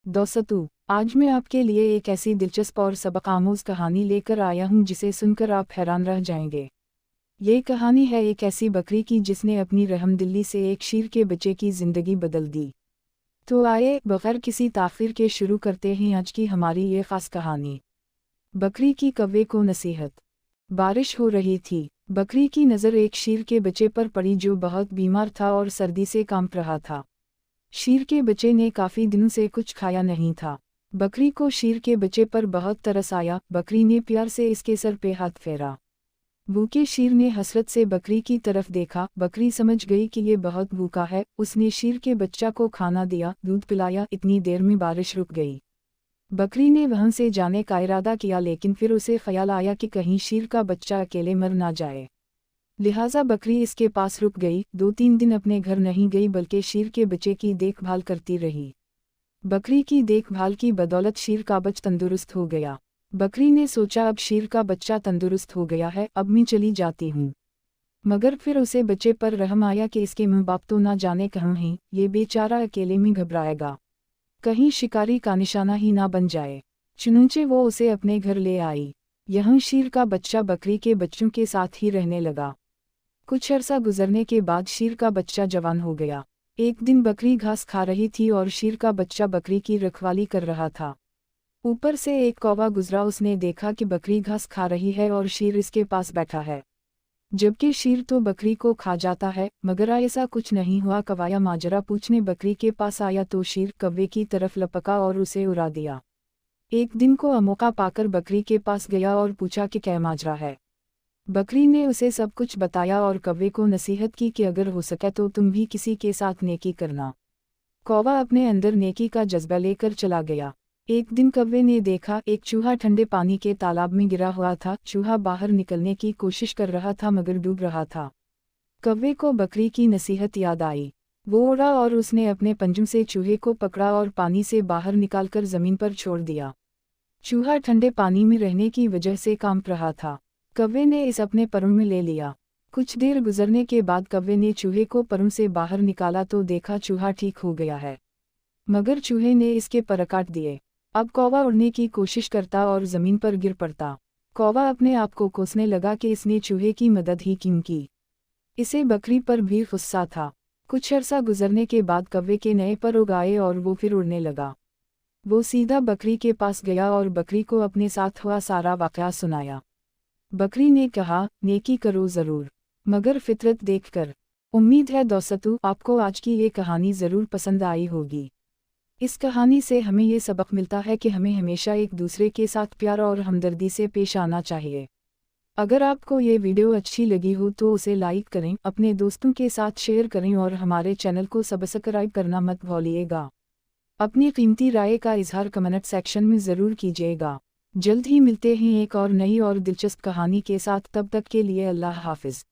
दोस्तों, आज मैं आपके लिए एक ऐसी दिलचस्प और सबक आमूज़ कहानी लेकर आया हूँ जिसे सुनकर आप हैरान रह जाएंगे। ये कहानी है एक ऐसी बकरी की जिसने अपनी रहमदिली से एक शेर के बच्चे की ज़िंदगी बदल दी। तो आइए बगैर किसी ताख़ीर के शुरू करते हैं आज की हमारी ये ख़ास कहानी। बकरी की कौवे को नसीहत। बारिश हो रही थी। बकरी की नज़र एक शेर के बच्चे पर पड़ी जो बहुत बीमार था और सर्दी से कांप रहा था। शेर के बच्चे ने काफ़ी दिनों से कुछ खाया नहीं था। बकरी को शेर के बच्चे पर बहुत तरस आया। बकरी ने प्यार से इसके सर पे हाथ फेरा। भूखे शेर ने हसरत से बकरी की तरफ देखा। बकरी समझ गई कि ये बहुत भूखा है। उसने शेर के बच्चा को खाना दिया, दूध पिलाया। इतनी देर में बारिश रुक गई। बकरी ने वहाँ से जाने का इरादा किया, लेकिन फिर उसे ख्याल आया कि कहीं शेर का बच्चा अकेले मर ना जाए। लिहाजा बकरी इसके पास रुक गई। 2-3 दिन अपने घर नहीं गई बल्कि शेर के बच्चे की देखभाल करती रही। बकरी की देखभाल की बदौलत शेर का बच्चा तंदुरुस्त हो गया। बकरी ने सोचा अब शेर का बच्चा तंदुरुस्त हो गया है, अब मैं चली जाती हूँ। मगर फिर उसे बच्चे पर रहम आया कि इसके माँ बाप तो ना जाने कहाँ हैं, ये बेचारा अकेले में घबराएगा, कहीं शिकारी का निशाना ही ना बन जाए। चुनूचे वो उसे अपने घर ले आई। यहाँ शेर का बच्चा बकरी के बच्चों के साथ ही रहने लगा। कुछ अरसा गुजरने के बाद शेर का बच्चा जवान हो गया। एक दिन बकरी घास खा रही थी और शेर का बच्चा बकरी की रखवाली कर रहा था। ऊपर से एक कौवा गुजरा। उसने देखा कि बकरी घास खा रही है और शेर इसके पास बैठा है, जबकि शेर तो बकरी को खा जाता है। मगर ऐसा कुछ नहीं हुआ। कौवा माजरा पूछने बकरी के पास आया तो शेर कौवे की तरफ लपका और उसे उड़ा दिया। एक दिन को मौका पाकर बकरी के पास गया और पूछा कि क्या माजरा है। बकरी ने उसे सब कुछ बताया और कौवे को नसीहत की कि अगर हो सके तो तुम भी किसी के साथ नेकी करना। कौवा अपने अंदर नेकी का जज्बा लेकर चला गया। एक दिन कौवे ने देखा एक चूहा ठंडे पानी के तालाब में गिरा हुआ था। चूहा बाहर निकलने की कोशिश कर रहा था मगर डूब रहा था। कौवे को बकरी की नसीहत याद आई। वो उड़ा और उसने अपने पंजों से चूहे को पकड़ा और पानी से बाहर निकालकर ज़मीन पर छोड़ दिया। चूहा ठंडे पानी में रहने की वजह से कांप रहा था। कौवे ने इसे अपने परों में ले लिया। कुछ देर गुजरने के बाद कौवे ने चूहे को परों से बाहर निकाला तो देखा चूहा ठीक हो गया है, मगर चूहे ने इसके पर काट दिए। अब कौवा उड़ने की कोशिश करता और ज़मीन पर गिर पड़ता। कौवा अपने आप को कोसने लगा कि इसने चूहे की मदद ही क्यों की। इसे बकरी पर भी गुस्सा था। कुछ अरसा गुजरने के बाद कौवे के नए पर उग आए और वो फिर उड़ने लगा। वो सीधा बकरी के पास गया और बकरी को अपने साथ हुआ सारा वाक़या सुनाया। बकरी ने कहा, नेकी करो ज़रूर, मगर फितरत देखकर। उम्मीद है दोस्तों आपको आज की ये कहानी ज़रूर पसंद आई होगी। इस कहानी से हमें ये सबक मिलता है कि हमें हमेशा एक दूसरे के साथ प्यार और हमदर्दी से पेश आना चाहिए। अगर आपको ये वीडियो अच्छी लगी हो तो उसे लाइक करें, अपने दोस्तों के साथ शेयर करें और हमारे चैनल को सब्सक्राइब करना मत भूलिएगा। अपनी कीमती राय का इजहार कमेंट सेक्शन में ज़रूर कीजिएगा। जल्द ही मिलते हैं एक और नई और दिलचस्प कहानी के साथ। तब तक के लिए अल्लाह हाफ़िज़।